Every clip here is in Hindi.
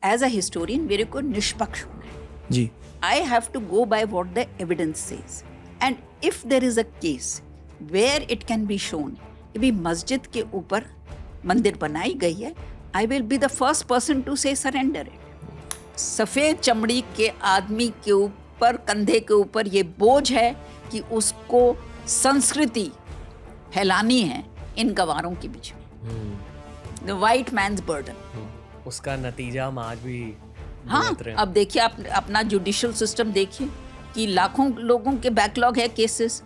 एज अ हिस्टोरियन मेरे को निष्पक्ष होना है जी। I have to go by what the evidence says and if there is a case where it can be shown कि भी मस्जिद के ऊपर मंदिर बनाई गई है, I will be the first person to say surrender it. सफेद चमड़ी के आदमी के ऊपर, कंधे के ऊपर ये बोझ है कि उसको संस्कृति फैलानी है इन गवारों के बीच में। The white man's burden. उसका नतीजा हम आज भी हाँ, भुगत रहे हैं। अब देखिए आप अपना जुडिशियल सिस्टम देखिए कि लाखों लोगों के बैकलॉग है केसेस।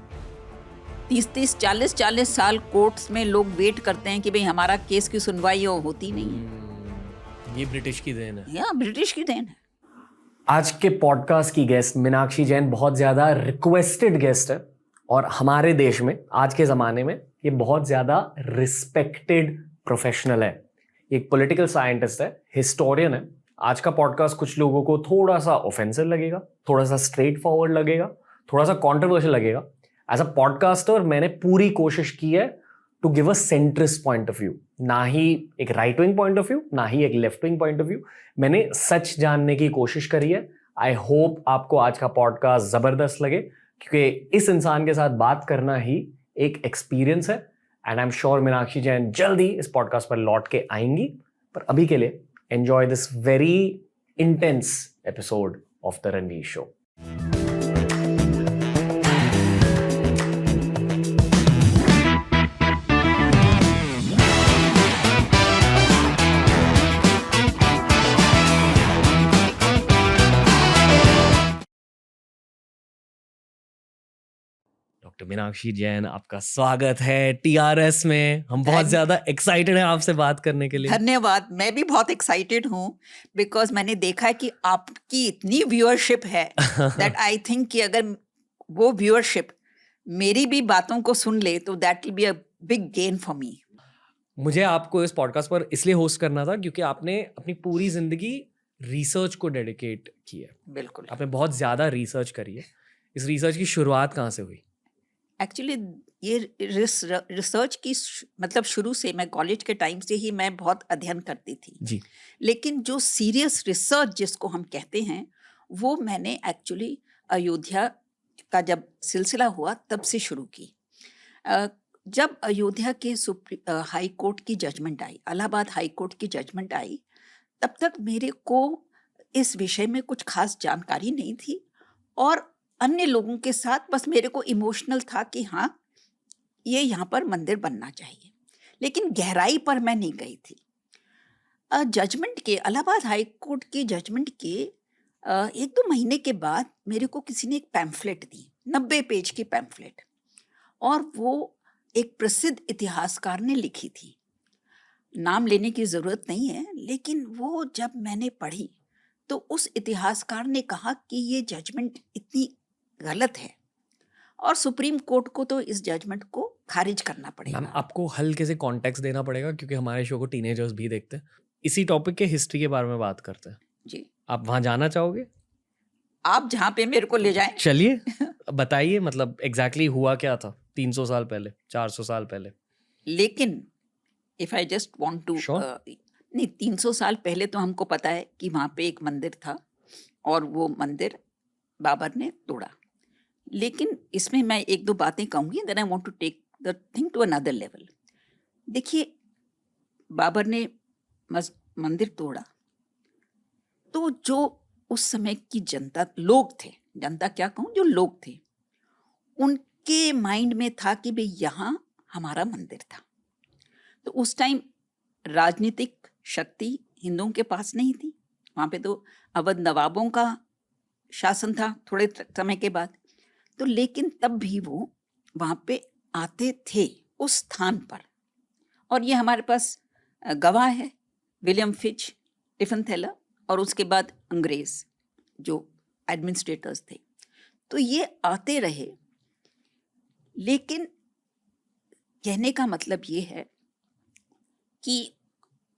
30-30, 40-40 साल कोर्ट्स में लोग वेट करते हैं कि भाई हमारा केस की सुनवाई होती नहीं है। ये ब्रिटिश की देन है। या ब्रिटिश की देन है। आज के पॉडकास्ट की गेस्ट मीनाक्षी जैन बहुत ज़्यादा रिक्वेस्टेड गेस्ट है और हमारे देश में आज के ज़माने में ये बहुत ज़्यादा रिस्पेक्टेड प्रोफेशनल है। एक पॉलिटिकल साइंटिस्ट है, हिस्टोरियन है। आज का पॉडकास्ट कुछ लोगों को थोड़ा सा ऑफेंसिव लगेगा, थोड़ा सा स्ट्रेट फॉरवर्ड लगेगा, थोड़ा सा कॉन्ट्रोवर्शियल लगेगा। एज अ पॉडकास्टर मैंने पूरी कोशिश की है to give a centrist point of view, ना ही एक right wing point of view, ना ही एक left wing point of view. मैंने सच जानने की कोशिश करी है। आई होप आपको आज का पॉडकास्ट जबरदस्त लगे, क्योंकि इस इंसान के साथ बात करना ही एक एक्सपीरियंस है। And I am sure Meenakshi Jain जल्दी इस पॉडकास्ट पर लौट के आएंगी। पर अभी के लिए enjoy this very intense episode of the Ranveer show. Doctor Meenakshi Jain, आपका स्वागत है टीआरएस में। हम बहुत ज्यादा एक्साइटेड हैं आपसे बात करने के लिए। धन्यवाद। मैं भी बहुत एक्साइटेड हूँ बिकॉज मैंने देखा है कि आपकी इतनी व्यूअरशिप है दैट आई थिंक कि अगर वो व्यूअरशिप मेरी भी बातों को सुन ले तो that will be a big gain for me. मुझे आपको इस पॉडकास्ट पर इसलिए होस्ट करना था क्योंकि आपने अपनी पूरी जिंदगी रिसर्च को डेडिकेट की है। बिल्कुल। आपने बहुत ज्यादा रिसर्च करी है। इस रिसर्च की शुरुआत कहाँ से हुई? एक्चुअली ये रिसर्च की मतलब शुरू से मैं कॉलेज के टाइम से ही मैं बहुत अध्ययन करती थी जी। लेकिन जो सीरियस रिसर्च जिसको हम कहते हैं वो मैंने एक्चुअली अयोध्या का जब सिलसिला हुआ तब से शुरू की। जब अयोध्या के हाई कोर्ट की जजमेंट आई, इलाहाबाद हाई कोर्ट की जजमेंट आई, तब तक मेरे को इस विषय में कुछ खास जानकारी नहीं थी और अन्य लोगों के साथ बस मेरे को इमोशनल था कि हाँ ये यहाँ पर मंदिर बनना चाहिए, लेकिन गहराई पर मैं नहीं गई थी। जजमेंट के इलाहाबाद हाई कोर्ट की जजमेंट के 1-2 महीने के बाद मेरे को किसी ने एक पैम्फलेट दी, 90 पेज की पैम्फलेट, और वो एक प्रसिद्ध इतिहासकार ने लिखी थी। नाम लेने की ज़रूरत नहीं है, लेकिन वो जब मैंने पढ़ी तो उस इतिहासकार ने कहा कि ये जजमेंट इतनी गलत है और सुप्रीम कोर्ट को तो इस जजमेंट को खारिज करना पड़ेगा। मैम, आपको हल्के से कॉन्टेक्स्ट देना पड़ेगा क्योंकि हमारे शो को टीनेजर्स भी देखते हैं। इसी टॉपिक के हिस्ट्री के बारे में बात करते हैं। जी, आप वहाँ जाना चाहोगे? आप जहाँ पे मेरे को ले जाएं। चलिए बताइए, मतलब एग्जैक्टली हुआ क्या था 300 साल पहले, 400 साल पहले? लेकिन if I just want to नहीं, 300 साल पहले तो हमको पता है कि वहाँ पे एक मंदिर था और वो मंदिर बाबर ने तोड़ा। लेकिन इसमें मैं 1-2 बातें कहूँगी, then I want to take the thing to another level. देखिए, बाबर ने मंदिर तोड़ा तो जो उस समय की जनता, लोग थे, जनता क्या कहूँ, जो लोग थे, उनके माइंड में था कि भाई यहाँ हमारा मंदिर था। तो उस टाइम राजनीतिक शक्ति हिंदुओं के पास नहीं थी, वहाँ पे तो अवध नवाबों का शासन था थोड़े समय के बाद। तो लेकिन तब भी वो वहाँ पे आते थे उस स्थान पर, और ये हमारे पास गवाह है, विलियम फिच, टिफन थैलर, और उसके बाद अंग्रेज जो एडमिनिस्ट्रेटर्स थे। तो ये आते रहे, लेकिन कहने का मतलब ये है कि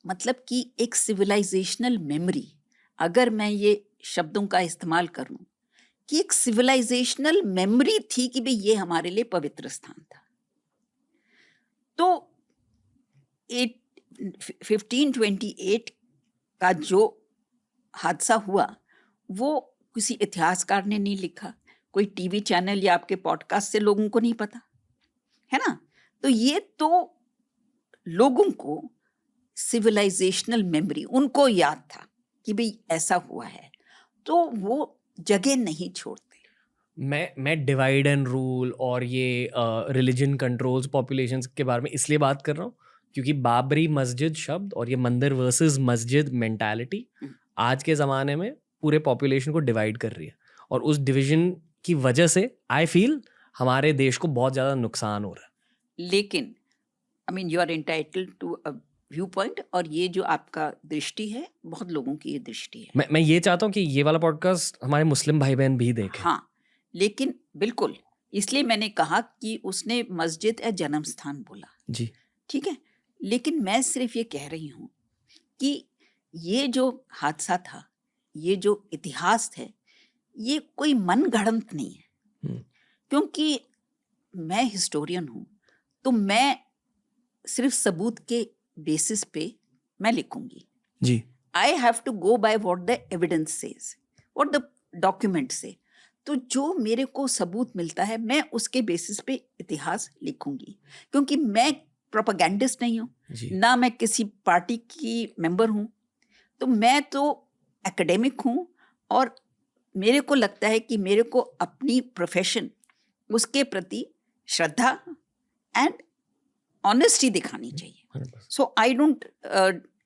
मतलब कि एक सिविलाइजेशनल मेमोरी, अगर मैं ये शब्दों का इस्तेमाल करूं, कि एक सिविलाइजेशनल मेमोरी थी कि भाई ये हमारे लिए पवित्र स्थान था। तो 1528 का जो हादसा हुआ वो किसी इतिहासकार ने नहीं लिखा, कोई टीवी चैनल या आपके पॉडकास्ट से लोगों को नहीं पता, है ना? तो ये तो लोगों को सिविलाइजेशनल मेमोरी, उनको याद था कि भाई ऐसा हुआ है, तो वो जगह नहीं छोड़ते। मैं डिवाइड एंड रूल और ये रिलीजन कंट्रोल्स पॉपुलेशन के बारे में इसलिए बात कर रहा हूँ क्योंकि बाबरी मस्जिद शब्द और ये मंदिर वर्सेस मस्जिद मेंटालिटी आज के ज़माने में पूरे पॉपुलेशन को डिवाइड कर रही है, और उस डिवीजन की वजह से आई फील हमारे देश को बहुत ज़्यादा नुकसान हो रहा है। लेकिन I mean you are entitled to a view point, और ये जो आपका दृष्टि है, बहुत लोगों की ये दृष्टि है। मैं ये चाहता हूँ कि ये वाला पॉडकास्ट हमारे मुस्लिम भाई बहन भी देखें। हाँ, लेकिन बिल्कुल, इसलिए मैंने कहा कि उसने मस्जिद या जन्म स्थान बोला, जी ठीक है, लेकिन मैं सिर्फ ये कह रही हूँ कि ये जो हादसा था, ये जो इतिहास है, ये कोई मनगढ़ंत नहीं है। क्योंकि मैं हिस्टोरियन हूँ, तो मैं सिर्फ सबूत के बेसिस पे मैं लिखूंगी जी। I have to go by what the evidence says, what the document say. तो जो मेरे को सबूत मिलता है मैं उसके बेसिस पे इतिहास लिखूंगी, क्योंकि मैं प्रोपेगेंडिस्ट नहीं हूँ, ना मैं किसी पार्टी की मेंबर हूँ, तो मैं तो एकेडमिक हूँ, और मेरे को लगता है कि मेरे को अपनी प्रोफेशन, उसके प्रति श्रद्धा एंड ऑनेस्टी दिखानी चाहिए। So I don't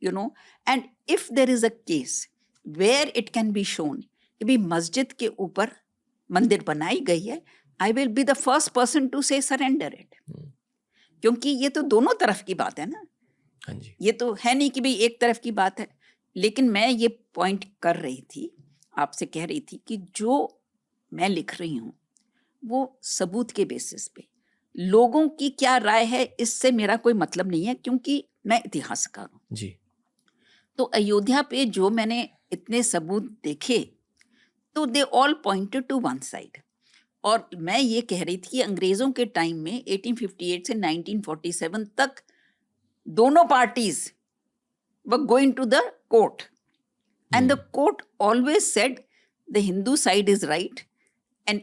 you know, and if there is a case where it can be shown कि भाई मस्जिद के ऊपर मंदिर बनाई गई है, I will be the first person to say surrender it, क्योंकि ये तो दोनों तरफ की बात है ना। हाँ जी। ये तो है नहीं कि भाई एक तरफ की बात है। लेकिन मैं ये पॉइंट कर रही थी, आपसे कह रही थी कि जो मैं लिख रही हूँ वो सबूत के बेसिस पे, लोगों की क्या राय है इससे मेरा कोई मतलब नहीं है, क्योंकि मैं इतिहासकार हूँ जी। तो अयोध्या पे जो मैंने इतने सबूत देखे, तो they all pointed to one side. और मैं ये कह रही थी कि अंग्रेजों के टाइम में 1858 से 1947 तक दोनों parties were going to the court, and the court always said the Hindu side is right and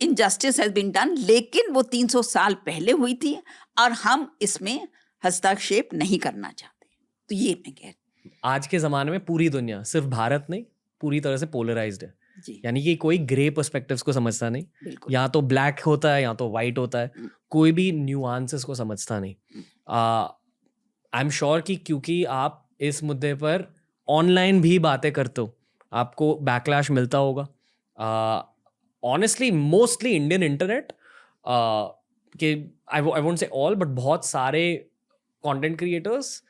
injustice has been done. लेकिन वो 300 साल पहले हुई थी और हम इसमें हस्तक्षेप नहीं करना चाहते। तो ये मैं कह रही। आज के ज़माने में पूरी दुनिया, सिर्फ भारत नहीं, पूरी तरह से पोलराइज्ड है। जी, यानी कि कोई ग्रे पर्सपेक्टिव्स को समझता नहीं, बिल्कुल। या तो ब्लैक होता है या तो वाइट होता है, कोई भी न्यूआंसेस को समझता नहीं। आई एम श्योर कि क्योंकि आप इस मुद्दे पर ऑनलाइन भी बातें करते हो, आपको बैकलैश मिलता होगा। ऑनेस्टली मोस्टली इंडियन इंटरनेट के I won't say all, but बहुत सारे content creators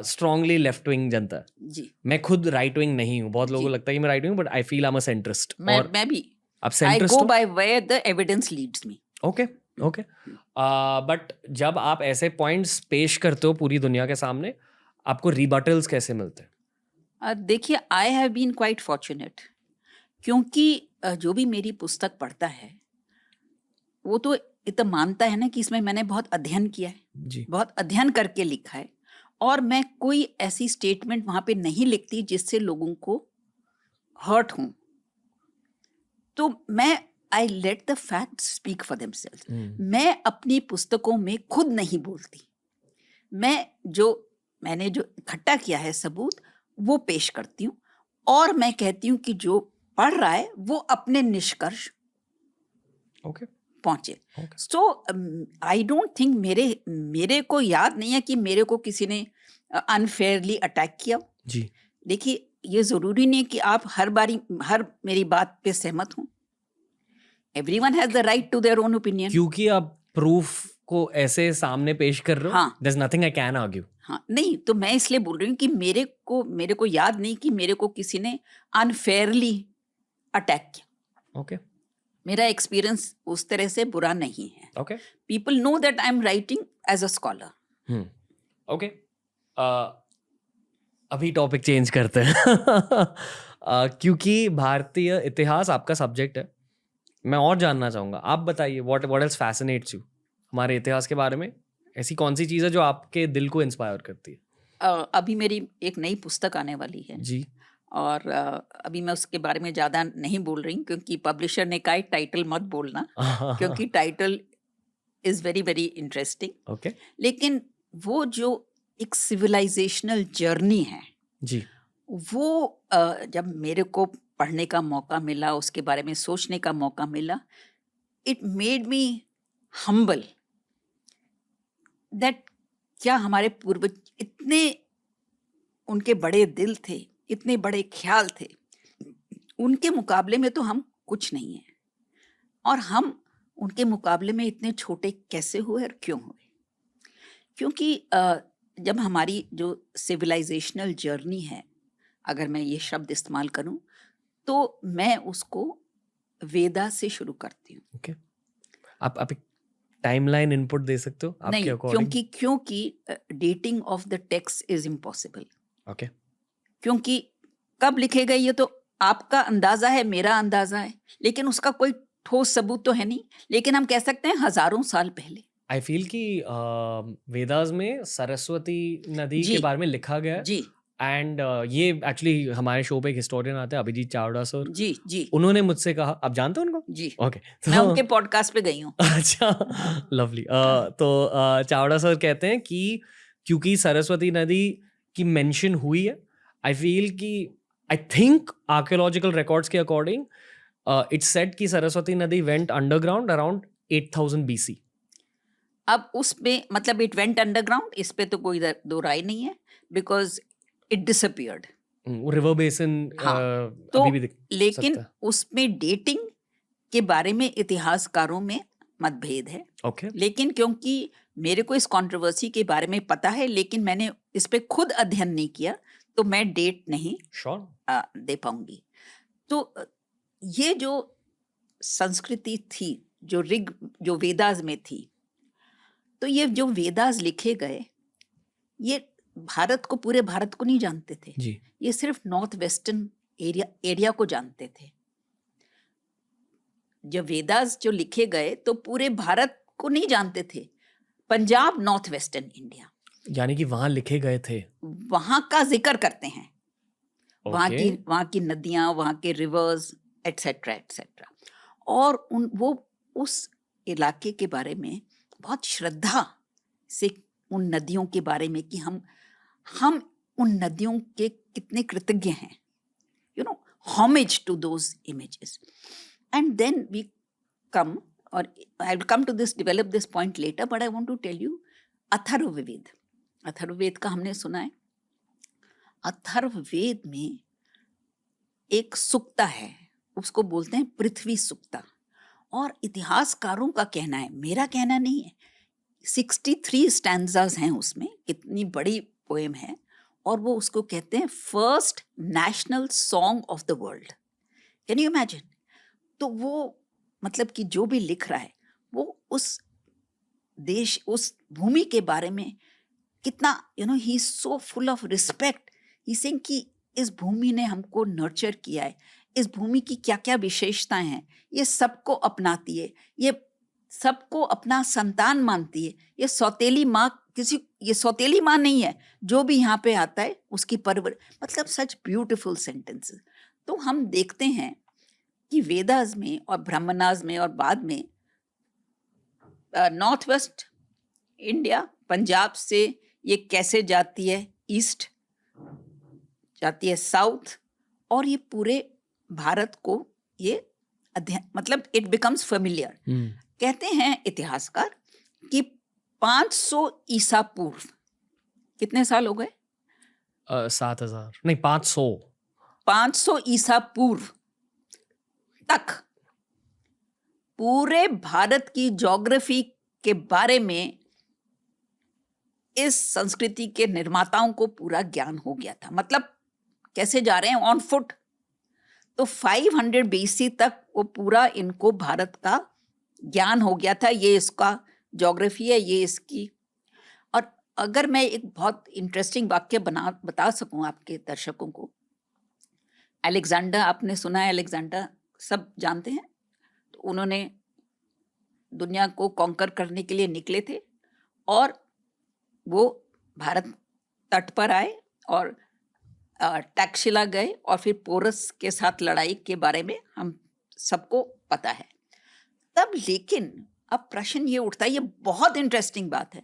strongly left wing जनता है। जी, मैं खुद राइट विंग नहीं हूँ, बहुत लोगों को जी। लगता है कि मैं right wing, but I feel I am a centrist. मैं भी आप आई सेंट्रिस्ट गो हो? By where the evidence leads me. Okay okay. But जब आप ऐसे पॉइंट्स पेश करते हो पूरी दुनिया के सामने, आपको रिबटल्स कैसे मिलते हैं? देखिए, I have been quite fortunate, क्योंकि जो भी मेरी पुस्तक पढ़ता है वो तो इतना मानता है ना कि इसमें मैंने बहुत अध्ययन किया है, जी। बहुत अध्ययन करके लिखा है, और मैं कोई ऐसी स्टेटमेंट वहाँ पे नहीं लिखती जिससे लोगों को हर्ट हूँ। तो मैं I let the facts speak for themselves. मैं अपनी पुस्तकों में खुद नहीं बोलती, मैंने जो इकट्ठा किया है सबूत वो पेश करती हूँ, और मैं कहती हूँ कि जो पढ़ रहा है वो अपने निष्कर्ष ओके पहुंचे। सो आई डोंट थिंक, मेरे को याद नहीं है कि मेरे को किसी ने अनफेयरली अटैक किया। जी। देखिए, ये जरूरी नहीं कि आप हर मेरी बात पे सहमत हों। Everyone has the right to their own opinion. क्योंकि आप प्रूफ को ऐसे सामने पेश कर रहे हो, हाँ। There is nothing I can argue. हाँ, नहीं, तो मैं इसलिए बोल रही हूँ कि मेरे को याद नहीं कि मेरे को किसी ने अनफेयरली अटैक किया। ओके मेरा एक्सपीरियंस उस तरह से बुरा नहीं है। Okay people know that I am writing as a scholar. Okay. अभी टॉपिक चेंज करते हैं क्योंकि भारतीय इतिहास आपका सब्जेक्ट है, मैं और जानना चाहूँगा। आप बताइए, व्हाट एल्स फैसिनेट्स यू हमारे इतिहास के बारे में? ऐसी कौन सी चीज़ है जो आपके दिल को इंस्पायर करती है? अभी मेरी एक नई पुस्तक आने वाली है। जी। और अभी मैं उसके बारे में ज़्यादा नहीं बोल रही हूँ, क्योंकि पब्लिशर ने कहा टाइटल मत बोलना, क्योंकि title is very very interesting. Okay लेकिन वो जो एक सिविलाइजेशनल जर्नी है जी, वो जब मेरे को पढ़ने का मौका मिला, उसके बारे में सोचने का मौका मिला, it made me humble that क्या हमारे पूर्वज इतने, उनके बड़े दिल थे, इतने बड़े ख्याल थे, उनके मुकाबले में तो हम कुछ नहीं हैं, और हम उनके मुकाबले में इतने छोटे कैसे हुए और क्यों हुए? क्योंकि जब हमारी जो सिविलाइजेशनल जर्नी है, अगर मैं ये शब्द इस्तेमाल करूं, तो मैं उसको वेदा से शुरू करती हूँ। ओके आप एक टाइमलाइन इनपुट दे सकते हो आपके नहीं, अकॉर्डिंग? क्योंकि dating of the text is impossible. Okay क्योंकि कब लिखे गए ये तो आपका अंदाजा है, मेरा अंदाजा है, लेकिन उसका कोई ठोस सबूत तो है नहीं, लेकिन हम कह सकते हैं हजारों साल पहले। आई फील कि वेदास में सरस्वती नदी के जी बारे में लिखा गया है। जी एंड ये एक्चुअली हमारे शो पे एक हिस्टोरियन आते हैं, अभिजीत चावड़ा सर। जी जी उन्होंने मुझसे कहा, आप जानते हो उनको? जी, ओके मैं तो उनके पॉडकास्ट पे गई हूँ। अच्छा लवली। तो चावड़ा सर कहते हैं कि क्योंकि सरस्वती नदी की मेंशन हुई है, आई फील कि आई थिंक आर्कियोलॉजिकल रिकॉर्ड्स के अकॉर्डिंग इट्स सेड कि सरस्वती नदी वेंट अंडरग्राउंड अराउंड 8000 BC। अब उसमें मतलब इट वेंट अंडरग्राउंड, इस पे तो कोई दो राय नहीं है, बिकॉज इट डिसअपियर्ड। वो रिवर बेसिन हाँ, अभी भी तो दिख लेकिन सकता है। उसमें डेटिंग के बारे में इतिहासकारों में मतभेद है। ओके लेकिन क्योंकि मेरे को इस कंट्रोवर्सी के बारे में पता है, लेकिन मैंने इस पे खुद अध्ययन नहीं किया, तो मैं डेट नहीं श्योर दे पाऊंगी। तो ये जो संस्कृति थी, जो वेदास में थी, तो ये जो वेदास लिखे गए, ये पूरे भारत को नहीं जानते थे, जी ये सिर्फ नॉर्थ वेस्टर्न एरिया को जानते थे। जब वेदास जो लिखे गए तो पूरे भारत को नहीं जानते थे, पंजाब, नॉर्थ वेस्टर्न इंडिया, यानी कि वहां लिखे गए थे। वहां का जिक्र करते हैं, ओके वहां की नदियां, वहां के रिवर्स, एटसेट्रा एटसेट्रा। और वो उस इलाके के बारे में बहुत श्रद्धा से, उन नदियों के बारे में कि हम उन नदियों के कितने कृतज्ञ हैं, homage to those images. And then we come, or I will come to develop this point later, but I want to tell you Atharvaveda. Atharvaveda का हमने सुना है। अथर्ववेद में एक सुक्ता है, उसको बोलते हैं पृथ्वी सुक्ता, और इतिहासकारों का कहना है, मेरा कहना नहीं है, 63 स्टैंजास हैं उसमें, कितनी बड़ी पोएम है, और वो उसको कहते हैं first national song of the world. Can you imagine? तो वो मतलब कि जो भी लिख रहा है वो उस देश, उस भूमि के बारे में कितना, he is so full of respect. He saying कि इस भूमि ने हमको नर्चर किया है, इस भूमि की क्या क्या विशेषताएं हैं, ये सबको अपनाती है, ये सबको अपना संतान मानती है, ये सौतेली माँ ये सौतेली माँ नहीं है, जो भी यहाँ पे आता है उसकी परवर, मतलब सच ब्यूटीफुल सेंटेंसेस। तो हम देखते हैं कि वेदास में और ब्राह्मणास में और बाद में नॉर्थ वेस्ट इंडिया, पंजाब से ये कैसे जाती है ईस्ट, जाती है साउथ, और ये पूरे भारत को ये मतलब इट बिकम्स फेमिलियर। कहते हैं इतिहासकार कि 500 ईसा पूर्व, कितने साल हो गए? 7000 नहीं 500 ईसा पूर्व तक पूरे भारत की ज्योग्राफी के बारे में इस संस्कृति के निर्माताओं को पूरा ज्ञान हो गया था। मतलब कैसे जा रहे हैं ऑन फुट। तो 500 BC तक वो पूरा इनको भारत का ज्ञान हो गया था, ये इसका ज्योग्राफी है, ये इसकी। और अगर मैं एक बहुत इंटरेस्टिंग वाक्य बता सकूं आपके दर्शकों को, अलेक्जेंडर, आपने सुना है अलेक्जेंडर, सब जानते हैं। तो उन्होंने दुनिया को कॉन्कर करने के लिए निकले थे, और वो भारत तट पर आए, और टैक्शिला गए और फिर पोरस के साथ लड़ाई के बारे में हम सबको पता है। तब लेकिन अब प्रश्न ये उठता है, ये बहुत इंटरेस्टिंग बात है,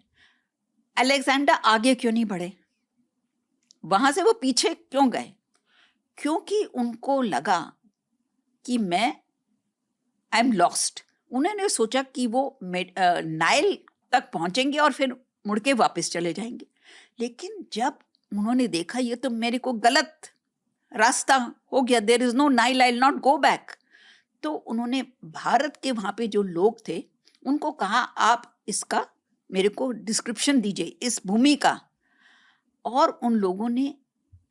अलेक्जेंडर आगे क्यों नहीं बढ़े, वहां से वो पीछे क्यों गए? क्योंकि उनको लगा कि मैं आई एम लॉस्ट। उन्होंने सोचा कि वो नाइल तक पहुंचेंगे और फिर मुड़ के वापस चले जाएंगे। लेकिन जब उन्होंने देखा ये तो मेरे को गलत रास्ता हो गया, there is no Nile, I will not go back, तो उन्होंने भारत के वहाँ पे जो लोग थे उनको कहा आप इसका मेरे को डिस्क्रिप्शन दीजिए इस भूमि का। और उन लोगों ने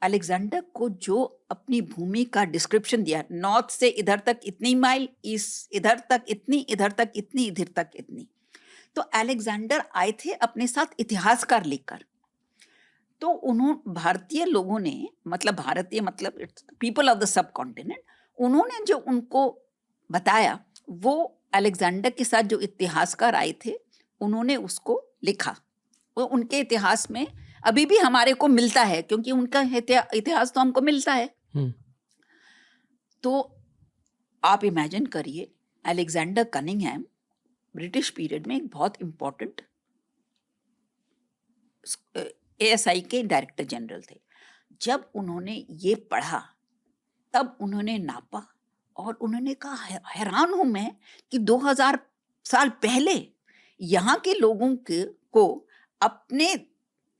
अलेक्जेंडर को जो अपनी भूमि का डिस्क्रिप्शन दिया, नॉर्थ से इधर तक इतनी माइल, ईस्ट इधर तक इतनी, इधर तक इतनी, इधर तक इतनी। तो अलेक्जेंडर आए थे अपने साथ इतिहासकार लेकर। तो भारतीय लोगों ने, मतलब भारतीय मतलब people of the sub continent, उन्होंने जो उनको बताया वो अलेक्जेंडर के साथ जो इतिहासकार आए थे उन्होंने उसको लिखा। वो उनके इतिहास में अभी भी हमारे को मिलता है, क्योंकि उनका इतिहास तो हमको मिलता है। तो आप इमेजिन करिए, अलेक्जेंडर कनिंघम ब्रिटिश पीरियड में एक बहुत इम्पोर्टेंट ASI के डायरेक्टर जनरल थे। जब उन्होंने ये पढ़ा तब उन्होंने नापा और उन्होंने कहा हैरान हूं मैं कि 2000 साल पहले यहाँ के लोगों को अपने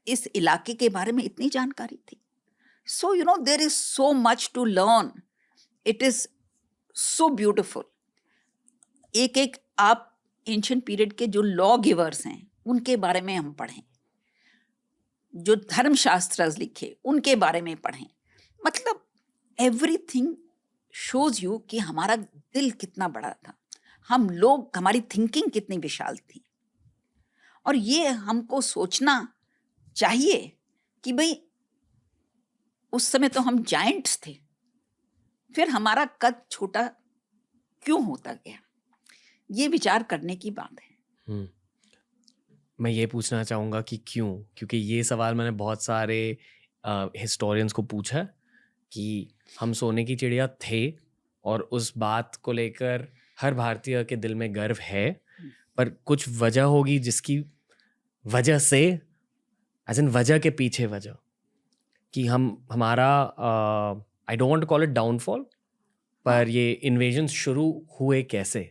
इस इलाके के बारे में इतनी जानकारी थी। So you know there is so much to learn, it is so beautiful. एक आप एंशिएंट पीरियड के जो लॉ गिवर्स हैं उनके बारे में हम पढ़ें, जो धर्मशास्त्र लिखे उनके बारे में पढ़ें, मतलब एवरीथिंग शोज यू कि हमारा दिल कितना बड़ा था, हम लोग, हमारी थिंकिंग कितनी विशाल थी। और ये हमको सोचना चाहिए कि भाई उस समय तो हम जायंट्स थे, फिर हमारा कद छोटा क्यों होता गया, ये विचार करने की बात है। मैं ये पूछना चाहूँगा कि क्यों, क्योंकि ये सवाल मैंने बहुत सारे हिस्टोरियंस को पूछा कि हम सोने की चिड़िया थे और उस बात को लेकर हर भारतीय के दिल में गर्व है, पर कुछ वजह होगी जिसकी वजह से, एज इन वजह के पीछे वजह, कि हमारा I don't want to call it downfall, पर ये इन्वेजन शुरू हुए कैसे?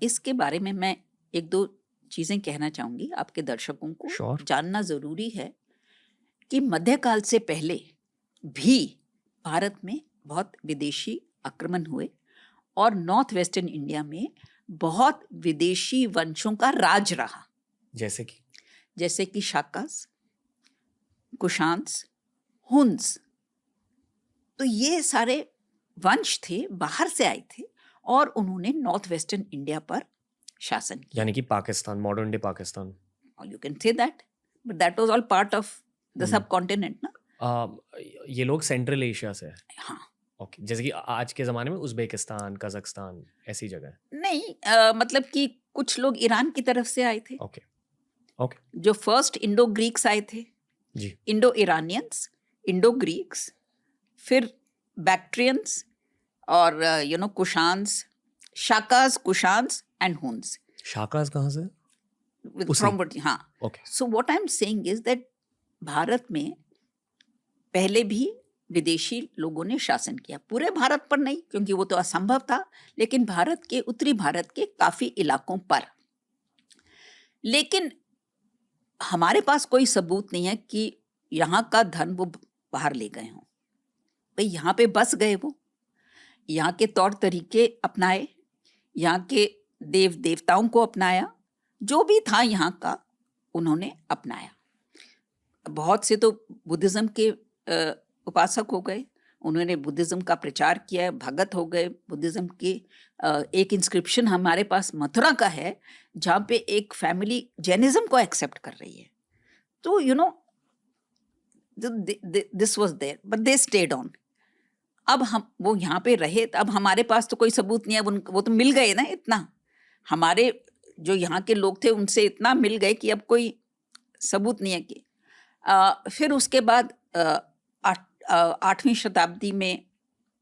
इसके बारे में मैं एक दो चीज़ें कहना चाहूँगी आपके दर्शकों को। Sure. जानना ज़रूरी है कि मध्यकाल से पहले भी भारत में बहुत विदेशी आक्रमण हुए और नॉर्थ वेस्टर्न इंडिया में बहुत विदेशी वंशों का राज रहा। जैसे कि शाकास, कुशान्स, हुन्स, तो ये सारे वंश थे, बाहर से आए थे और उन्होंने नॉर्थ वेस्टर्न इंडिया पर शासन किया, यानी कि Pakistan, modern day Pakistan. You can say that, but that was all part of the sub continent ना। ये लोग सेंट्रल एशिया से है? हाँ। ओके, जैसे कि आज के ज़माने में उज़्बेकिस्तान, कज़ाकिस्तान, ऐसी जगह? नहीं, मतलब कि कुछ लोग ईरान की तरफ से आए थे। ओके। जो फर्स्ट इंडो ग्रीक्स आए थे जी, इंडो ईरानियंस, इंडो ग्रीक्स, फिर बैक्ट्रियंस और Kushans, Shakas, Kushans and Hund's. Shakas कहाँ से? हाँ। Okay. So what I am saying is that Bharat में पहले भी विदेशी लोगों ने शासन किया, पूरे भारत पर नहीं क्योंकि वो तो असंभव था, लेकिन भारत के उत्तरी भारत के काफी इलाकों पर। लेकिन हमारे पास कोई सबूत नहीं है कि यहाँ का धन वो बाहर ले गए हों। भाई यहाँ पे बस गए, वो यहाँ के तौर तरीके अपनाए, यहाँ के देव देवताओं को अपनाया, जो भी था यहाँ का उन्होंने अपनाया। बहुत से तो बुद्धिज्म के उपासक हो गए, उन्होंने बुद्धिज्म का प्रचार किया, भगत हो गए बुद्धिज्म के। एक इंस्क्रिप्शन हमारे पास मथुरा का है जहाँ पे एक फैमिली जैनिज्म को एक्सेप्ट कर रही है। तो this was there but they stayed on. अब हम वो यहाँ पे रहे, अब हमारे पास तो कोई सबूत नहीं है, वो तो मिल गए ना, इतना हमारे जो यहाँ के लोग थे उनसे इतना मिल गए कि अब कोई सबूत नहीं है कि फिर उसके बाद 8वीं शताब्दी में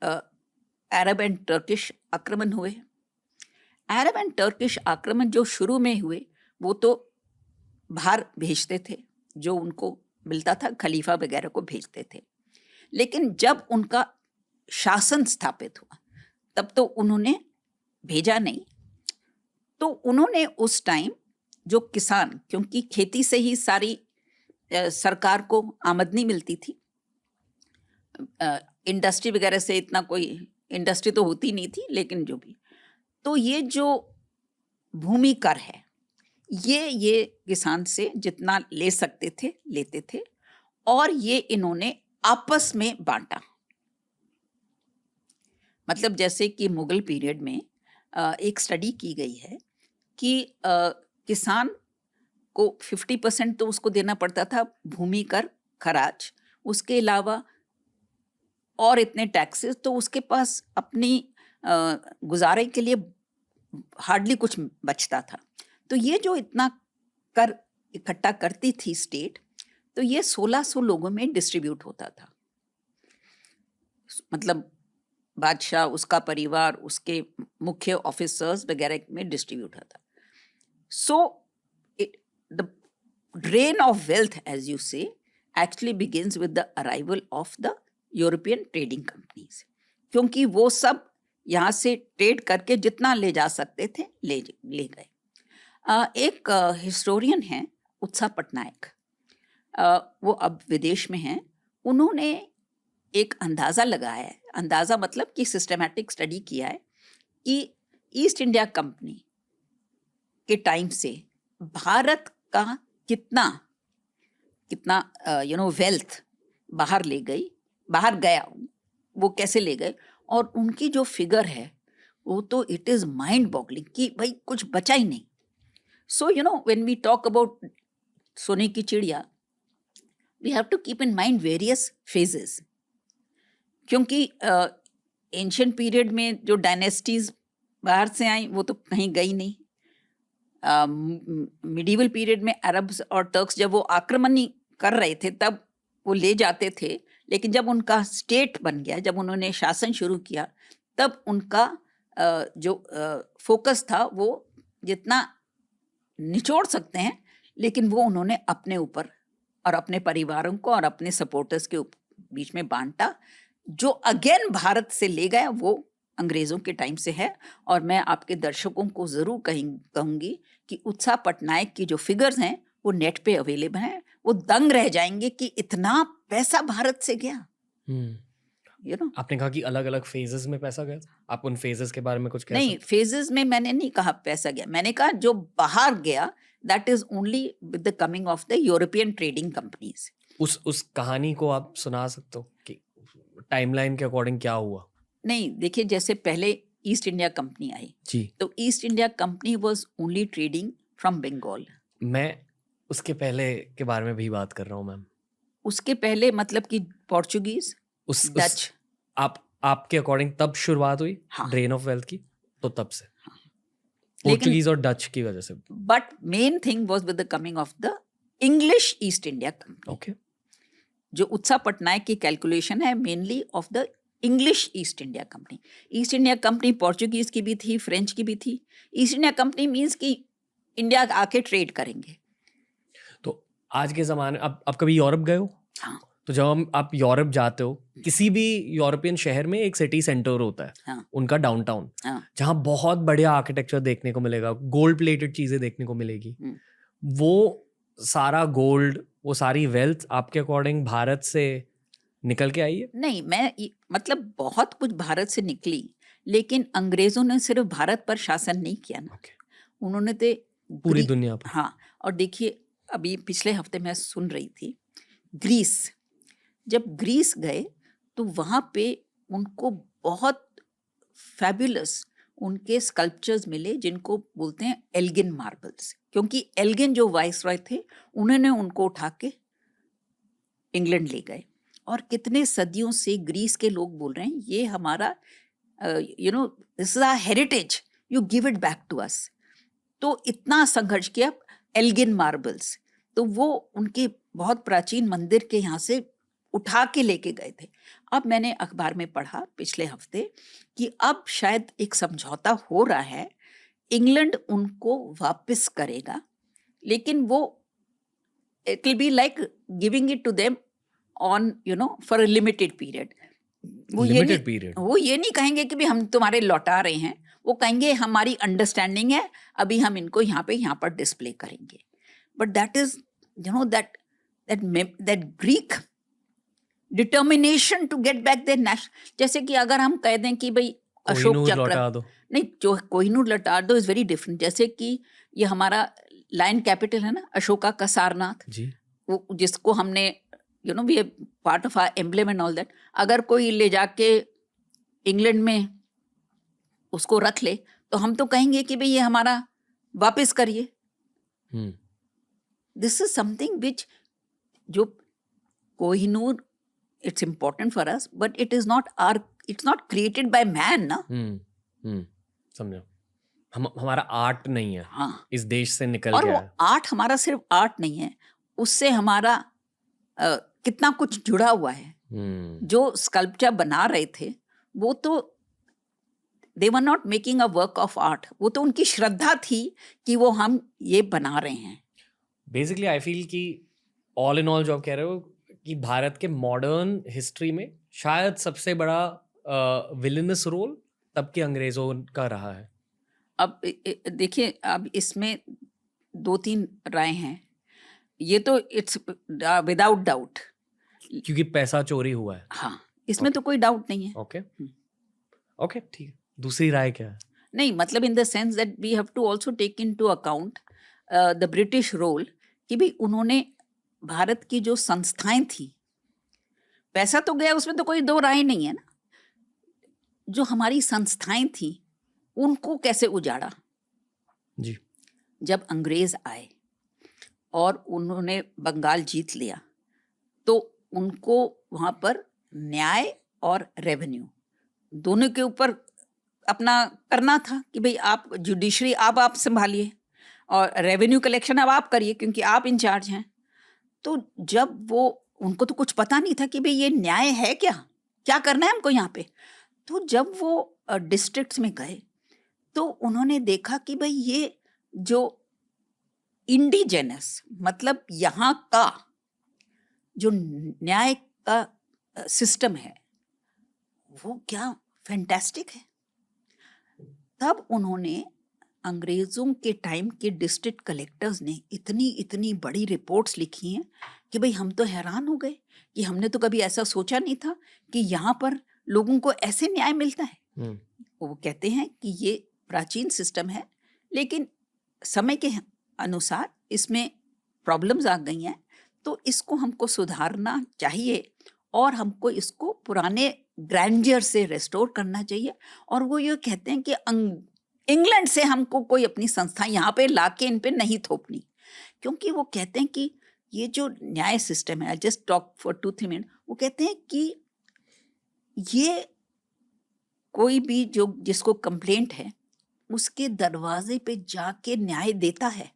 अरब एंड टर्किश आक्रमण हुए। अरब एंड टर्किश आक्रमण जो शुरू में हुए वो तो बाहर भेजते थे, जो उनको मिलता था खलीफा वगैरह को भेजते थे, लेकिन जब उनका शासन स्थापित हुआ तब तो उन्होंने भेजा नहीं। तो उन्होंने उस टाइम जो किसान, क्योंकि खेती से ही सारी सरकार को आमदनी मिलती थी, इंडस्ट्री वगैरह से इतना कोई इंडस्ट्री तो होती नहीं थी, लेकिन जो भी, तो ये जो भूमि कर है ये किसान से जितना ले सकते थे लेते थे, और ये इन्होंने आपस में बांटा। मतलब जैसे कि मुगल पीरियड में एक स्टडी की गई है कि किसान को 50% तो उसको देना पड़ता था भूमि कर खराज, उसके अलावा और इतने टैक्सेस, तो उसके पास अपनी गुजारे के लिए हार्डली कुछ बचता था। तो ये जो इतना कर इकट्ठा करती थी स्टेट, तो ये 1600 लोगों में डिस्ट्रीब्यूट होता था। मतलब बादशाह, उसका परिवार, उसके मुख्य ऑफिसर्स वगैरह में डिस्ट्रीब्यूट होता। So the drain of wealth, as you say, actually begins with the arrival of the European trading companies, क्योंकि वो सब यहाँ से ट्रेड करके जितना ले जा सकते थे ले गए। एक हिस्टोरियन हैं उत्साह पटनायक, वो अब विदेश में हैं। उन्होंने एक अंदाज़ा लगाया है, अंदाज़ा मतलब कि सिस्टमैटिक स्टडी किया है कि ईस्ट इंडिया कंपनी के टाइम से भारत का कितना वेल्थ बाहर गया, वो कैसे ले गए, और उनकी जो फिगर है वो तो इट इज़ माइंड बॉगलिंग कि भाई कुछ बचा ही नहीं। So when we talk about सोने की चिड़िया, we have to keep in mind various phases, क्योंकि एंशिएंट पीरियड में जो डायनेस्टीज बाहर से आई वो तो कहीं गई नहीं। मिडीवल पीरियड में अरब्स और टर्क्स जब वो आक्रमण कर रहे थे तब वो ले जाते थे, लेकिन जब उनका स्टेट बन गया, जब उन्होंने शासन शुरू किया, तब उनका जो फोकस था वो जितना निचोड़ सकते हैं, लेकिन वो उन्होंने अपने ऊपर और अपने परिवारों को और अपने सपोर्टर्स के बीच में बांटा। जो अगेन भारत से ले गया वो अंग्रेज़ों के टाइम से है। और मैं आपके दर्शकों को ज़रूर कहूँगी कि उत्साह पटनायक की जो फिगर्स हैं वो नेट पे अवेलेबल हैं, वो दंग रह जाएंगे कि इतना पैसा भारत से गया। आपने कहा कि अलग अलग फेजेस में पैसा गया, आप उन फेजेस के बारे में कुछ कह नहीं, सकते? फेजेस में मैंने नहीं कहा पैसा गया, मैंने कहा जो बाहर गया that is only with the coming of the European trading companies. उस कहानी को आप सुना सकते हो कि टाइमलाइन के अकॉर्डिंग क्या हुआ? नहीं, देखिए, जैसे पहले ईस्ट इंडिया कंपनी आई जी, तो East India Company was only trading from Bengal. मैं उसके पहले के बारे में भी बात कर रहा हूँ मैम। उसके पहले मतलब कि पोर्चुगीज, डच। आपके अकॉर्डिंग तब शुरुआत हुई हाँ। ड्रेन ऑफ वेल्थ की, तो तब से पोर्चुगीज और डच की वजह से। But main thing was with the coming of the English east India company. Okay, जो उत्साह पटनायक की कैलकुलेशन है mainly of the English east India company. East India company Portuguese की भी थी, फ्रेंच की भी थी। ईस्ट इंडिया कंपनी मीन्स कि इंडिया आके ट्रेड करेंगे। तो आज के ज़माने, अब कभी यूरोप गए हो? हाँ। तो जब आप यूरोप जाते हो, किसी भी यूरोपियन शहर में एक सिटी सेंटर होता है, हाँ। उनका डाउनटाउन, हाँ। जहाँ बहुत बढ़िया आर्किटेक्चर देखने को मिलेगा, गोल्ड प्लेटेड चीज़ें देखने को मिलेगी। वो सारा गोल्ड, वो सारी वेल्थ आपके अकॉर्डिंग भारत से निकल के आई है? नहीं, मतलब बहुत कुछ भारत से निकली, लेकिन अंग्रेजों ने सिर्फ भारत पर शासन नहीं किया ना। उन्होंने तो पूरी दुनिया पर। हाँ, और देखिए अभी पिछले हफ्ते मैं सुन रही थी, ग्रीस, जब ग्रीस गए तो वहाँ पे उनको बहुत फैबुलस उनके स्कल्पचर्स मिले जिनको बोलते हैं एल्गिन मार्बल्स, क्योंकि एल्गिन जो वाइसरॉय थे उन्होंने उनको उठा के इंग्लैंड ले गए। और कितने सदियों से ग्रीस के लोग बोल रहे हैं ये हमारा this is our heritage, you give it back to us. तो इतना संघर्ष किया। एल्गिन मार्बल्स तो वो उनके बहुत प्राचीन मंदिर के यहाँ से उठा के लेके गए थे। अब मैंने अखबार में पढ़ा पिछले हफ्ते कि अब शायद एक समझौता हो रहा है, इंग्लैंड उनको वापस करेगा, लेकिन वो it will be like giving it to them on for a limited period. Limited period, वो ये नहीं कहेंगे कि भी हम तुम्हारे लौटा रहे हैं, वो कहेंगे हमारी अंडरस्टैंडिंग है, अभी हम इनको यहाँ पर डिस्प्ले करेंगे। But that is that Greek determination to get back their national. जैसे कि अगर हम कह दें कि भाई अशोक चक्र लौटा दो, नहीं, जो कोहिनूर लौटा दो इज वेरी डिफरेंट। जैसे कि ये हमारा लायन कैपिटल है ना, अशोका का सारनाथ जी, वो जिसको हमने we part of our emblem and all that, अगर कोई ले जाके इंग्लैंड में उसको रख ले तो हम तो कहेंगे कि भाई ये हमारा वापस करिए। दिस इज समथिंग विच जो Kohinoor it's important for us, but it is not our, it's not created by man ना। समझो, हमारा आर्ट नहीं है, हाँ, इस देश से निकल और गया वो है। आर्ट हमारा सिर्फ आर्ट नहीं है, उससे हमारा कितना कुछ जुड़ा हुआ है। जो स्कल्पचर बना रहे थे वो तो they were not making a work of art, वो तो उनकी श्रद्धा थी कि वो हम ये बना रहे हैं। बेसिकली आई फील कि ऑल इन ऑल जो आप कह रहे हो कि भारत के मॉडर्न हिस्ट्री में शायद सबसे बड़ा विलेनस रोल तब के अंग्रेजों का रहा है। अब देखिए, अब इसमें 2-3 राय हैं। ये तो इट्स विदाउट डाउट, क्योंकि पैसा चोरी हुआ है। हाँ, इसमें तो कोई डाउट नहीं है। ओके ओके, ठीक है। दूसरी राय क्या है? नहीं, मतलब in the sense that we have to also take into account the British role, कि भी उन्होंने भारत की जो संस्थाएं थी, पैसा तो गया उसमें तो कोई दो राय नहीं है ना, जो हमारी संस्थाएं थी उनको कैसे उजाड़ा। जी, जब अंग्रेज आए और उन्होंने बंगाल जीत लिया तो उनको वहाँ पर न्याय और रेवेन्यू दोनों के ऊपर अपना करना था कि भाई आप जुडिशरी आप संभालिए और रेवेन्यू कलेक्शन अब आप करिए क्योंकि आप इंचार्ज हैं। तो जब वो, उनको तो कुछ पता नहीं था कि भाई ये न्याय है क्या करना है हमको यहाँ पे। तो जब वो डिस्ट्रिक्ट्स में गए तो उन्होंने देखा कि भाई ये जो इंडिजेनस, मतलब यहाँ का जो न्याय का सिस्टम है वो क्या फैंटास्टिक है। तब उन्होंने, अंग्रेज़ों के टाइम के डिस्ट्रिक्ट कलेक्टर्स ने इतनी बड़ी रिपोर्ट्स लिखी हैं कि भाई हम तो हैरान हो गए कि हमने तो कभी ऐसा सोचा नहीं था कि यहाँ पर लोगों को ऐसे न्याय मिलता है। वो कहते हैं कि ये प्राचीन सिस्टम है, लेकिन समय के अनुसार इसमें प्रॉब्लम्स आ गई हैं, तो इसको हमको सुधारना चाहिए और हमको इसको पुराने ग्रैंडियर से रेस्टोर करना चाहिए। और वो ये कहते हैं कि इंग्लैंड से हमको कोई अपनी संस्था यहाँ पे लाके इन पे नहीं थोपनी, क्योंकि वो कहते हैं कि ये जो न्याय सिस्टम है, जस्ट टॉक फॉर 2-3 मिनट, वो कहते हैं कि ये कोई भी जो जिसको कंप्लेंट है उसके दरवाजे पे जाके न्याय देता है,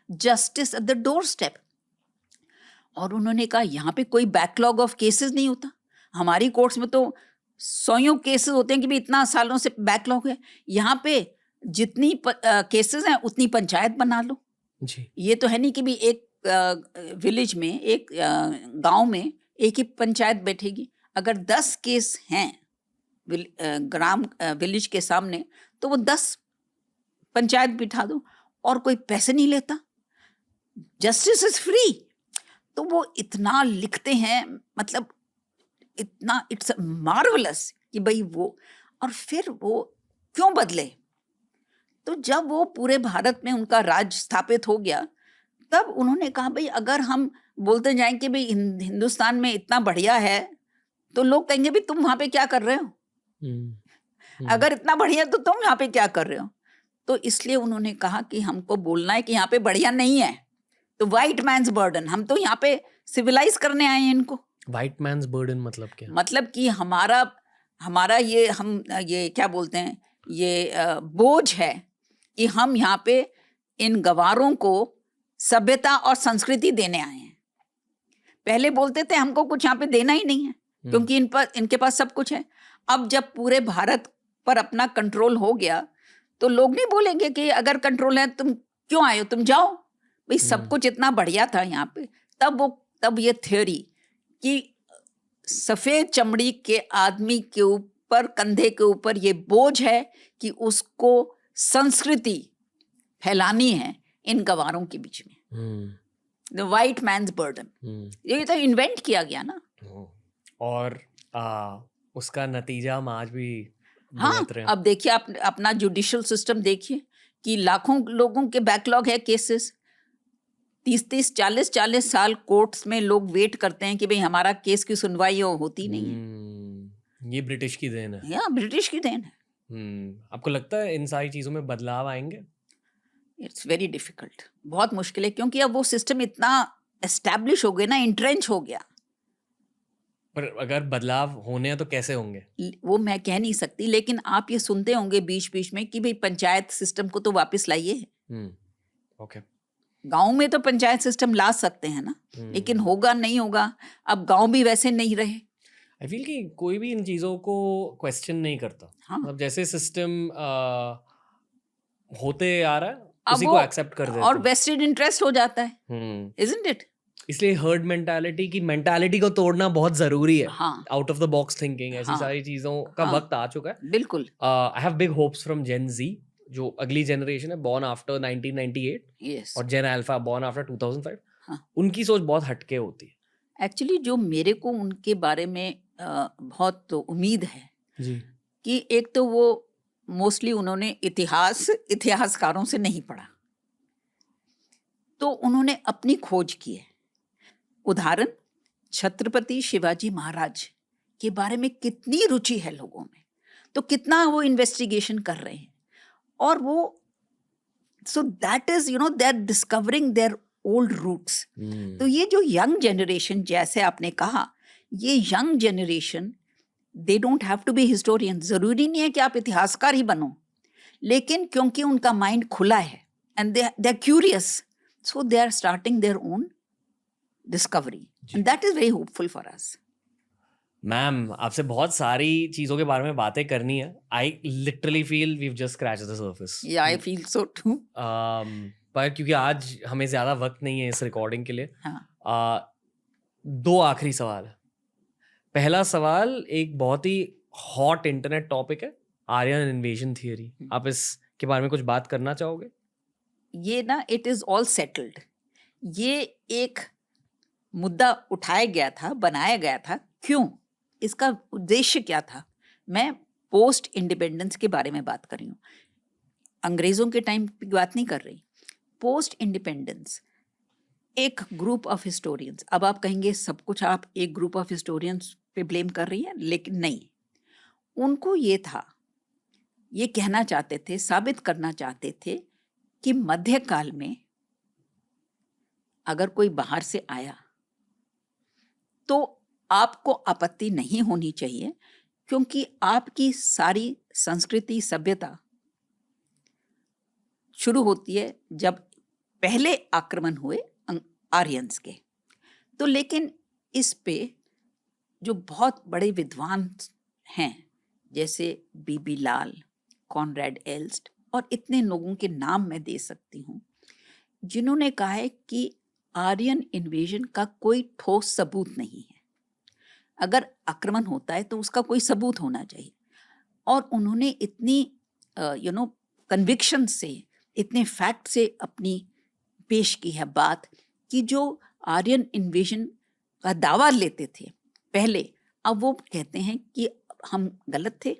justice at the door step. और उन्होंने कहा यहाँ पे कोई बैकलॉग ऑफ केसेस नहीं होता। हमारी कोर्ट्स में तो 100 केसेस होते हैं कि भी इतना सालों से बैकलॉग है। यहाँ पे जितनी केसेस हैं उतनी पंचायत बना लो जी। ये तो है नहीं कि भी एक विलेज में, एक गांव में एक ही पंचायत बैठेगी। अगर 10 केस हैं ग्राम विलेज के सामने तो वो 10 पंचायत बिठा दो और कोई पैसे नहीं लेता, जस्टिस इज फ्री। तो वो इतना लिखते हैं, मतलब इतना, इट्स मार्वलस कि भाई वो, और फिर वो क्यों बदले। तो जब वो पूरे भारत में उनका राज स्थापित हो गया तब उन्होंने कहा भाई अगर हम बोलते जाएं कि भाई हिंदुस्तान में इतना बढ़िया है तो लोग कहेंगे भाई तुम वहां पे क्या कर रहे हो, अगर इतना बढ़िया तो तुम यहाँ पे क्या कर रहे हो। तो इसलिए उन्होंने कहा कि हमको बोलना है कि यहाँ पे बढ़िया नहीं है, तो वाइट मैन्स बर्डन, हम तो यहाँ पे सिविलाइज करने आए हैं इनको। वाइट मैन्स बर्डन मतलब क्या? मतलब कि हमारा ये, हम ये क्या बोलते हैं, ये बोझ है कि हम यहाँ पे इन गवारों को सभ्यता और संस्कृति देने आए हैं। पहले बोलते थे हमको कुछ यहाँ पे देना ही नहीं है क्योंकि इनके पास सब कुछ है। अब जब पूरे भारत पर अपना कंट्रोल हो गया तो लोग नहीं बोलेंगे कि अगर कंट्रोल है तुम क्यों आए हो, तुम जाओ भाई, सब कुछ इतना बढ़िया था यहाँ पे। तब ये थ्योरी कि सफेद चमड़ी के आदमी के ऊपर, कंधे के ऊपर ये बोझ है कि उसको संस्कृति फैलानी है इन गवारों के बीच में, द वाइट मैन्स बर्डन, ये तो इन्वेंट किया गया ना। और उसका नतीजा हम आज भी हाँ, भुगत रहे हैं। अब देखिए आप अपना जुडिशियल सिस्टम देखिए कि लाखों लोगों के बैकलॉग है केसेस, 30-30, 40-40 साल कोर्ट्स में लोग वेट करते हैं कि भाई हमारा केस की सुनवाई होती नहीं है। ये ब्रिटिश की देन है। या ब्रिटिश की देन है। आपको लगता है इन सारी चीजों में बदलाव आएंगे? इट्स वेरी डिफिकल्ट, बहुत मुश्किल है क्योंकि अब वो सिस्टम इतना एस्टैब्लिश हो गया ना, इंट्रेंच हो गया। पर अगर बदलाव होने हैं तो कैसे होंगे वो मैं कह नहीं सकती, लेकिन आप ये सुनते होंगे बीच बीच में कि भाई पंचायत सिस्टम को तो वापस लाइए। ओके, गांव में तो पंचायत सिस्टम ला सकते हैं ना, लेकिन होगा नहीं होगा। अब गांव भी वैसे नहीं रहे। आई फील कि कोई भी इन चीजों को क्वेश्चन नहीं करता। हाँ। अब जैसे सिस्टम होते आ रहा है अब उसी वो को एक्सेप्ट कर देते और हैं। वेस्टेड इंटरेस्ट हो जाता है, इजंट इट? इसलिए हर्ड मेंटालिटी की मेंटालिटी को तोड़ना बहुत जरूरी है। हाँ, out of the box thinking, ऐसी हाँ, सारी चीजों का हाँ, वक्त आ चुका है। बिल्कुल। I have big hopes from Gen Z, जो अगली जनरेशन है, बॉर्न आफ्टर 1998, यस। और जेन अल्फा बॉर्न आफ्टर 2005। हाँ। उनकी सोच बहुत हटके होती है। एक्चुअली जो मेरे को उनके बारे में बहुत तो उम्मीद है जी, कि एक तो वो मोस्टली उन्होंने इतिहासकारों से नहीं पढ़ा, तो उन्होंने अपनी खोज की है। उदाहरण, छत्रपति शिवाजी महाराज के बारे में कितनी रुचि है लोगों में, तो कितना वो इन्वेस्टिगेशन कर रहे हैं, और वो so that is they are discovering their old roots. तो ये जो यंग जनरेशन, जैसे आपने कहा, ये young generation they don't have to be historian. जरूरी नहीं है कि आप इतिहासकार ही बनो, लेकिन क्योंकि उनका माइंड खुला है and they are curious, so they are starting their own discovery, and that is very hopeful for us. Ma'am, आपसे बहुत सारी चीजों के बारे में बातें करनी है। I literally feel we have just scratched the surface. या आई फील सो टू। पर क्योंकि आज हमें ज्यादा वक्त नहीं है इस रिकॉर्डिंग के लिए, हाँ। 2 आखिरी सवाल है। पहला सवाल एक बहुत ही हॉट इंटरनेट टॉपिक है, आर्यन इन्वेजन थियरी। आप इसके बारे में कुछ बात करना चाहोगे? ये ना, इट इज ऑल सेटल्ड। ये एक मुद्दा उठाया गया था, बनाया गया था, क्यों, इसका उद्देश्य क्या था? मैं पोस्ट इंडिपेंडेंस के बारे में बात कर रही हूँ, अंग्रेजों के टाइम की बात नहीं कर रही। पोस्ट इंडिपेंडेंस एक ग्रुप ऑफ हिस्टोरियंस, अब आप कहेंगे सब कुछ आप एक ग्रुप ऑफ हिस्टोरियंस पे ब्लेम कर रही हैं, लेकिन नहीं। उनको ये था, ये कहना चाहते थे, साबित करना चाहते थे कि मध्यकाल में अगर कोई बाहर से आया तो आपको आपत्ति नहीं होनी चाहिए, क्योंकि आपकी सारी संस्कृति, सभ्यता शुरू होती है जब पहले आक्रमण हुए आर्यंस के। तो लेकिन इस पे जो बहुत बड़े विद्वान हैं, जैसे बीबी लाल, कॉनरेड एल्स्ट और इतने लोगों के नाम मैं दे सकती हूँ, जिन्होंने कहा है कि आर्यन इन्वेजन का कोई ठोस सबूत नहीं है। अगर आक्रमण होता है तो उसका कोई सबूत होना चाहिए। और उन्होंने इतनी कन्विक्शन से, इतने फैक्ट से अपनी पेश की है बात, कि जो आर्यन इन्वेजन का दावा लेते थे पहले, अब वो कहते हैं कि हम गलत थे।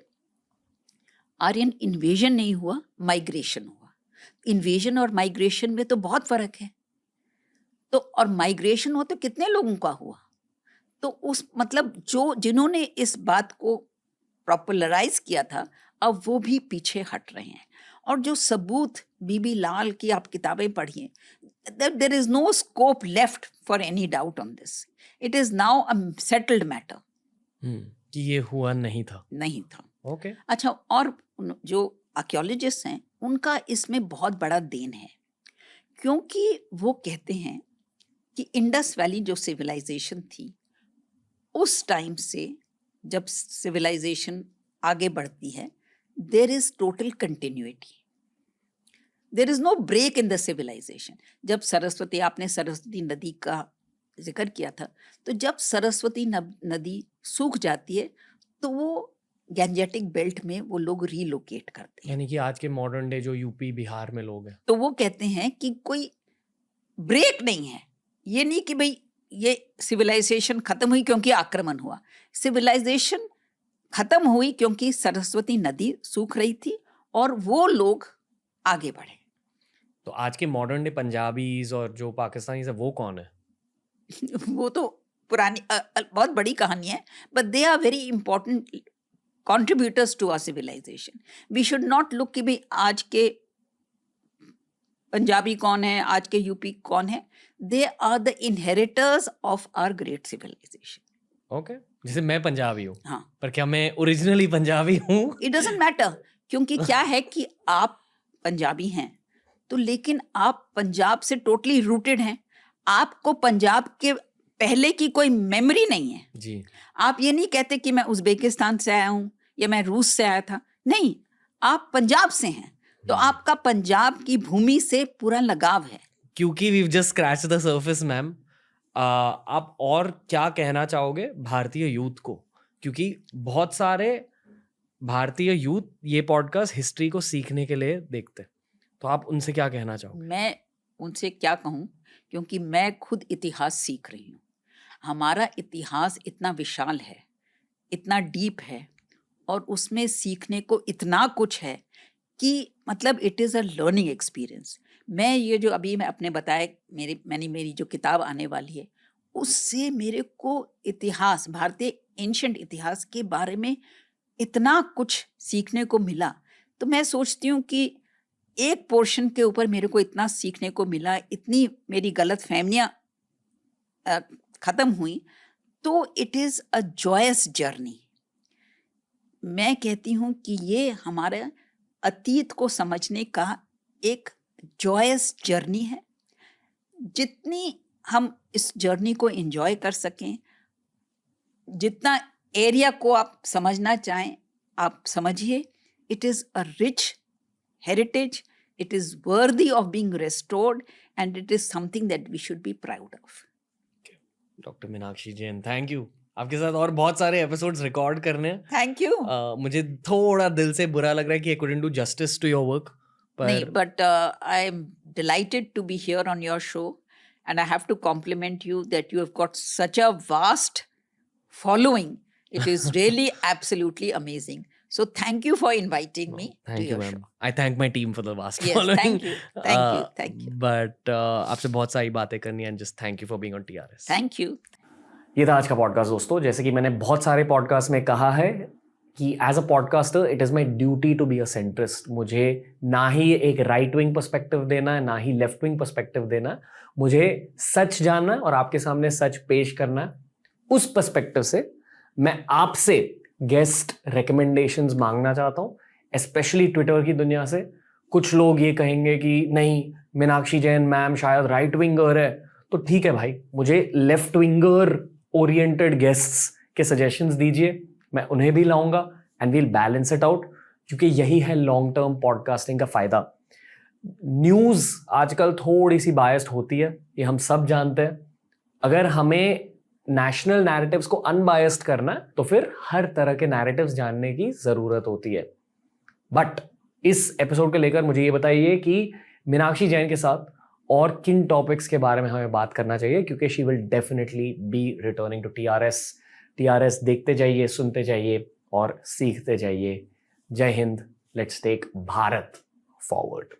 आर्यन इन्वेजन नहीं हुआ, माइग्रेशन हुआ। इन्वेजन और माइग्रेशन में तो बहुत फर्क है। तो और माइग्रेशन हो तो कितने लोगों का हुआ? तो उस मतलब जिन्होंने इस बात को पॉपुलराइज किया था, अब वो भी पीछे हट रहे हैं। और जो सबूत बीबी लाल की आप किताबें पढ़िए, there is no scope left for any doubt on this. It is now a settled matter. कि ये हुआ नहीं था। नहीं था। ओके। अच्छा, और जो आर्कियोलॉजिस्ट हैं उनका इसमें बहुत बड़ा देन है, क्योंकि वो कहते हैं कि इंडस वैली जो सिविलाइजेशन थी, उस टाइम से जब सिविलाइजेशन आगे बढ़ती है, there is total continuity, there is no break in the civilisation. जब सरस्वती, आपने सरस्वती नदी का जिक्र किया था, तो जब सरस्वती नदी सूख जाती है तो वो गैंजेटिक बेल्ट में वो लोग रीलोकेट करते हैं. यानी कि आज के मॉडर्न डे जो यूपी बिहार में लोग हैं, तो वो कहते हैं कि कोई ब्रेक नहीं है. ये नहीं कि भाई ये सिविलाइजेशन खत्म हुई क्योंकि आक्रमण हुआ. सिविलाइजेशन खत्म हुई क्योंकि सरस्वती नदी सूख रही थी और वो लोग आगे बढ़े. तो आज के मॉडर्न डे पंजाबीज और जो पाकिस्तानी है वो कौन है? वो तो पुरानी बहुत बड़ी कहानी है, but they are very important contributors to our civilization. We should not look कि भाई आज के पंजाबी कौन है, आज के यूपी कौन है. They are the inheritors of our great civilization. Okay, जैसे मैं पंजाबी हूँ, हाँ, पर क्या मैं ओरिजिनली पंजाबी हूँ? it doesn't matter, क्योंकि क्या है कि आप पंजाबी हैं तो, लेकिन आप पंजाब से टोटली रूटेड हैं. आपको पंजाब के पहले की कोई मेमोरी नहीं है जी. आप ये नहीं कहते कि मैं उज़्बेकिस्तान से आया हूँ या मैं रूस से आया था. नहीं, आप पंजाब से हैं, तो आपका पंजाब की भूमि से पूरा लगाव है. क्योंकि we just scratch the surface ma'am, आप और क्या कहना चाहोगे भारतीय यूथ को? क्योंकि बहुत सारे भारतीय यूथ ये पॉडकास्ट हिस्ट्री को सीखने के लिए देखते, तो आप उनसे क्या कहना चाहोगे? मैं उनसे क्या कहूँ, क्योंकि मैं खुद इतिहास सीख रही हूँ. हमारा इतिहास इतना विशाल है, इतना डीप है, और उसमें सीखने को इतना कुछ है कि मतलब it is a learning experience. मैं ये जो अभी मैं अपने बताए, मेरी जो किताब आने वाली है, उससे मेरे को इतिहास, भारतीय एंशिएंट इतिहास के बारे में इतना कुछ सीखने को मिला. तो मैं सोचती हूँ कि एक पोर्शन के ऊपर मेरे को इतना सीखने को मिला, इतनी मेरी गलत फहमियाँ ख़त्म हुई, तो it is a joyous journey. मैं कहती हूँ कि ये हमारे अतीत को समझने का एक जॉयस जर्नी है. जितनी हम इस जर्नी को एंजॉय कर सकें, जितना एरिया को आप समझना चाहें आप समझिए. It is a rich heritage, it is worthy of being restored, and it is something that we should be proud of. Doctor Meenakshi Jain, thank you. आपके साथ और बहुत सारे एपिसोड्स रिकॉर्ड करने हैं. Thank you. मुझे थोड़ा दिल से बुरा लग रहा है कि I couldn't do justice to your work. नहीं, but I am delighted to be here on your show, and I have to compliment you that you have got such a vast following. It is really absolutely amazing. So thank you for inviting me to your show. I thank my team for the vast Yes, following. thank you. But आपसे बहुत सारी बातें करनी है, and just thank you for being on TRS. Thank you. ये था आज का पॉडकास्ट दोस्तों. जैसे कि मैंने बहुत सारे पॉडकास्ट में कहा है कि as a podcaster it is my duty to be a centrist. मुझे ना ही एक राइट विंग पर्सपेक्टिव देना है, ना ही लेफ्ट विंग पर्सपेक्टिव देना है. मुझे सच जानना है और आपके सामने सच पेश करना है. उस पर्सपेक्टिव से मैं आपसे गेस्ट रिकमेंडेशंस मांगना चाहता हूँ, स्पेशली ट्विटर की दुनिया से. कुछ लोग ये कहेंगे कि नहीं, मीनाक्षी जैन मैम शायद राइट विंगर है, तो ठीक है भाई, मुझे लेफ्ट विंगर ओरिएंटेड गेस्ट्स के सजेशंस दीजिए, मैं उन्हें भी लाऊंगा and we'll balance it out. क्योंकि यही है लॉन्ग टर्म पॉडकास्टिंग का फायदा. न्यूज़ आजकल थोड़ी सी बायस्ड होती है, ये हम सब जानते हैं. अगर हमें नेशनल नैरेटिव्स को अनबायस्ड करना है तो फिर हर तरह के नैरेटिव्स जानने की ज़रूरत होती है. बट इस एपिसोड को लेकर मुझे ये बताइए कि मीनाक्षी जैन के साथ और किन टॉपिक्स के बारे में हमें बात करना चाहिए, क्योंकि she will definitely be returning to TRS. TRS देखते जाइए, सुनते जाइए और सीखते जाइए. जय हिंद. Let's take Bharat forward.